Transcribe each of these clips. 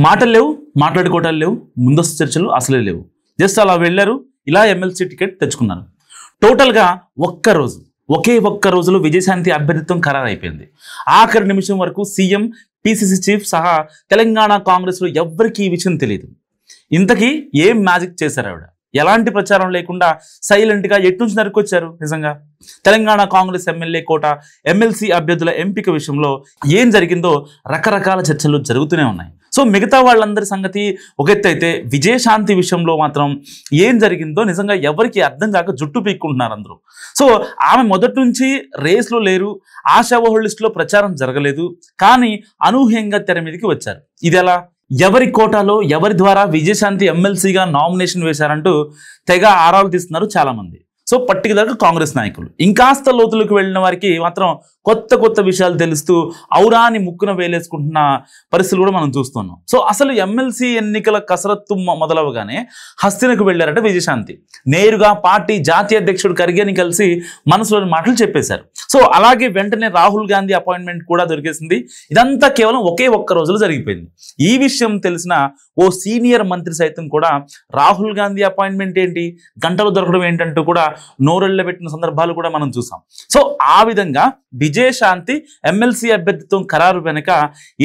మాటలు లేవు, మాట్లాడుకోవటాలు లేవు, ముందస్తు చర్చలు అసలే లేవు. జస్ట్ అలా వెళ్ళారు, ఇలా ఎమ్మెల్సీ టికెట్ తెచ్చుకున్నారు. టోటల్గా ఒకే ఒక్క రోజులో విజయశాంతి అభ్యర్థిత్వం ఖరారు అయిపోయింది. ఆఖరి నిమిషం వరకు సీఎం, పిసిసి చీఫ్ సహా తెలంగాణ కాంగ్రెస్లో ఎవ్వరికీ ఈ విషయం తెలియదు. ఇంతకీ ఏం మ్యాజిక్ చేశారు ఆవిడ? ఎలాంటి ప్రచారం లేకుండా సైలెంట్గా ఎట్నుంచి నరుకొచ్చారు? నిజంగా తెలంగాణ కాంగ్రెస్ ఎమ్మెల్యే కోట, ఎమ్మెల్సీ అభ్యర్థుల ఎంపిక విషయంలో ఏం జరిగిందో రకరకాల చర్చలు జరుగుతూనే ఉన్నాయి. సో మిగతా వాళ్ళందరి సంగతి ఒక ఎత్తు అయితే, విజయశాంతి విషయంలో మాత్రం ఏం జరిగిందో నిజంగా ఎవరికి అర్థం కాక జుట్టు పీక్కుంటున్నారు అందరూ. సో ఆమె మొదటి నుంచి రేస్లో లేరు, ఆశావహుల లిస్టులో ప్రచారం జరగలేదు, కానీ అనూహ్యంగా తెర మీదకి వచ్చారు. ఇది ఎలా? ఎవరి కోటాలో ఎవరి ద్వారా విజయశాంతి ఎమ్మెల్సీగా నామినేషన్ వేశారంటూ తెగ ఆరాలు తీస్తున్నారు చాలామంది. సో పర్టికులర్గా కాంగ్రెస్ నాయకులు. ఇంకాస్త లోతులకు వెళ్ళిన వారికి మాత్రం కొత్త విషయాలు తెలుస్తూ ఔరాని ముక్కున వేలేసుకుంటున్న పరిస్థితులు కూడా మనం చూస్తున్నాం. సో అసలు ఎమ్మెల్సీ ఎన్నికల కసరత్తు మొదలవగానే హస్తినకు వెళ్ళారట విజయశాంతి. నేరుగా పార్టీ జాతీయ అధ్యక్షుడు ఖర్గేని కలిసి మనసులోని మాటలు చెప్పేశారు. సో అలాగే వెంటనే రాహుల్ గాంధీ అపాయింట్మెంట్ కూడా దొరికేసింది. ఇదంతా కేవలం ఒకే ఒక్క రోజులో జరిగిపోయింది. ఈ విషయం తెలిసిన ఓ సీనియర్ మంత్రి సైతం కూడా రాహుల్ గాంధీ అపాయింట్మెంట్ ఏంటి, గంటలు దొరకడం ఏంటంటూ కూడా నోరెళ్ళబెట్టిన సందర్భాలు కూడా మనం చూసాం. సో ఆ విధంగా విజయశాంతి ఎమ్మెల్సీ అభ్యర్థిత్వం ఖరారు వెనుక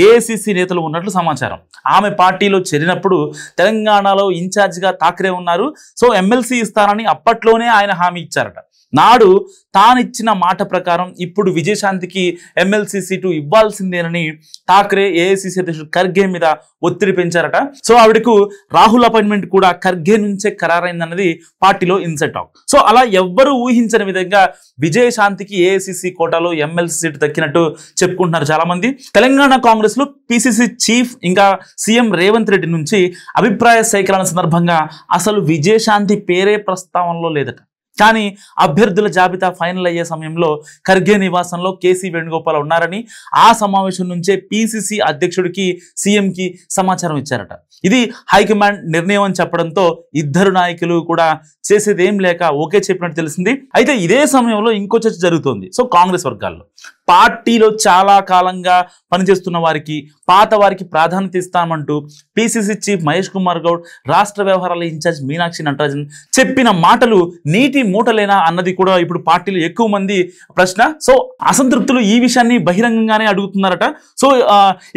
ఏఐసిసి నేతలు ఉన్నట్లు సమాచారం. ఆమె పార్టీలో చేరినప్పుడు తెలంగాణలో ఇన్ఛార్జిగా ఠాక్రే ఉన్నారు. సో ఎమ్మెల్సీ ఇస్తారని అప్పట్లోనే ఆయన హామీ ఇచ్చారట. నాడు తానిచ్చిన మాట ప్రకారం ఇప్పుడు విజయశాంతికి ఎమ్మెల్సీ సీటు ఇవ్వాల్సిందేనని ఠాక్రే ఏఐసిసి అధ్యక్షుడు ఖర్గే మీద ఒత్తిడి పెంచారట. సో ఆవిడకు రాహుల్ అపాయింట్మెంట్ కూడా ఖర్గే నుంచే ఖరారైందన్నది పార్టీలో ఇన్సైడ్ టాక్. సో అలా ఎవ్వరూ ఊహించని విధంగా విజయశాంతికి ఏఐసిసి కోటాలో ఎమ్మెల్సీ సీటు దక్కినట్టు చెప్పుకుంటున్నారు చాలా మంది. తెలంగాణ కాంగ్రెస్ లో పిసిసి చీఫ్ ఇంకా సీఎం రేవంత్ రెడ్డి నుంచి అభిప్రాయ సేకరణ సందర్భంగా అసలు విజయశాంతి పేరే ప్రస్తావనలో లేదట. కానీ అభ్యర్థుల జాబితా ఫైనల్ అయ్యే సమయంలో ఖర్గే నివాసంలో కేసీ వేణుగోపాల్ ఉన్నారని, ఆ సమావేశం నుంచే పిసిసి అధ్యక్షుడికి సీఎంకి సమాచారం ఇచ్చారట. ఇది హైకమాండ్ నిర్ణయం అని చెప్పడంతో ఇద్దరు నాయకులు కూడా చేసేది ఏం లేక ఓకే చెప్పినట్టు తెలిసింది. అయితే ఇదే సమయంలో ఇంకో చర్చ జరుగుతోంది. సో కాంగ్రెస్ వర్గాల్లో పార్టీలో చాలా కాలంగా పనిచేస్తున్న వారికి, పాత వారికి ప్రాధాన్యత ఇస్తామంటూ పిసిసి చీఫ్ మహేష్ కుమార్ గౌడ్, రాష్ట్ర వ్యవహారాల ఇన్ఛార్జ్ మీనాక్షి నటరాజన్ చెప్పిన మాటలు నీటి మూటలేనా అన్నది కూడా ఇప్పుడు పార్టీలో ఎక్కువ మంది ప్రశ్న. సో అసంతృప్తులు ఈ విషయాన్ని బహిరంగంగానే అడుగుతున్నారట. సో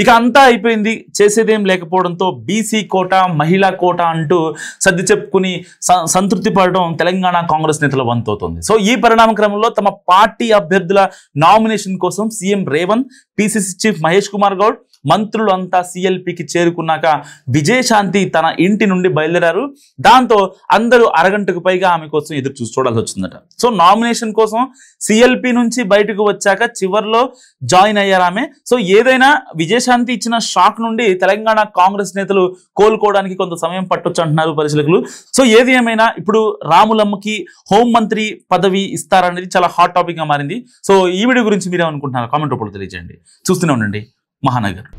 ఇక అంతా అయిపోయింది, చేసేదేం లేకపోవడంతో బీసీ కోట, మహిళా కోట అంటూ సర్ది చెప్పుకుని సంతృప్తి పడడం తెలంగాణ కాంగ్రెస్ నేతల వంతవుతోంది. సో ఈ పరిణామ క్రమంలో తమ పార్టీ అభ్యర్థుల నామినేషన్ కోసం CM Revanth, PCC chief Mahesh Kumar Goud, మంత్రులు అంతా సిఎల్పికి చేరుకున్నాక విజయశాంతి తన ఇంటి నుండి బయలుదేరారు. దాంతో అందరూ అరగంటకు పైగా ఆమె కోసం ఎదురు చూడాల్సి వచ్చిందట. సో నామినేషన్ కోసం సిఎల్పి నుంచి బయటకు వచ్చాక చివర్లో జాయిన్ అయ్యారు ఆమె. సో ఏదైనా విజయశాంతి ఇచ్చిన షాక్ నుండి తెలంగాణ కాంగ్రెస్ నేతలు కోలుకోవడానికి కొంత సమయం పట్టొచ్చు అంటున్నారు పరిశీలకులు. సో ఏది ఏమైనా ఇప్పుడు రాములమ్మకి హోంమంత్రి పదవి ఇస్తారనేది చాలా హాట్ టాపిక్ గా మారింది. సో ఈ వీడియో గురించి మీరేమనుకుంటున్నారు? కామెంట్ రూపంలో తెలియజేయండి. చూస్తూనే ఉండండి మహానగర్.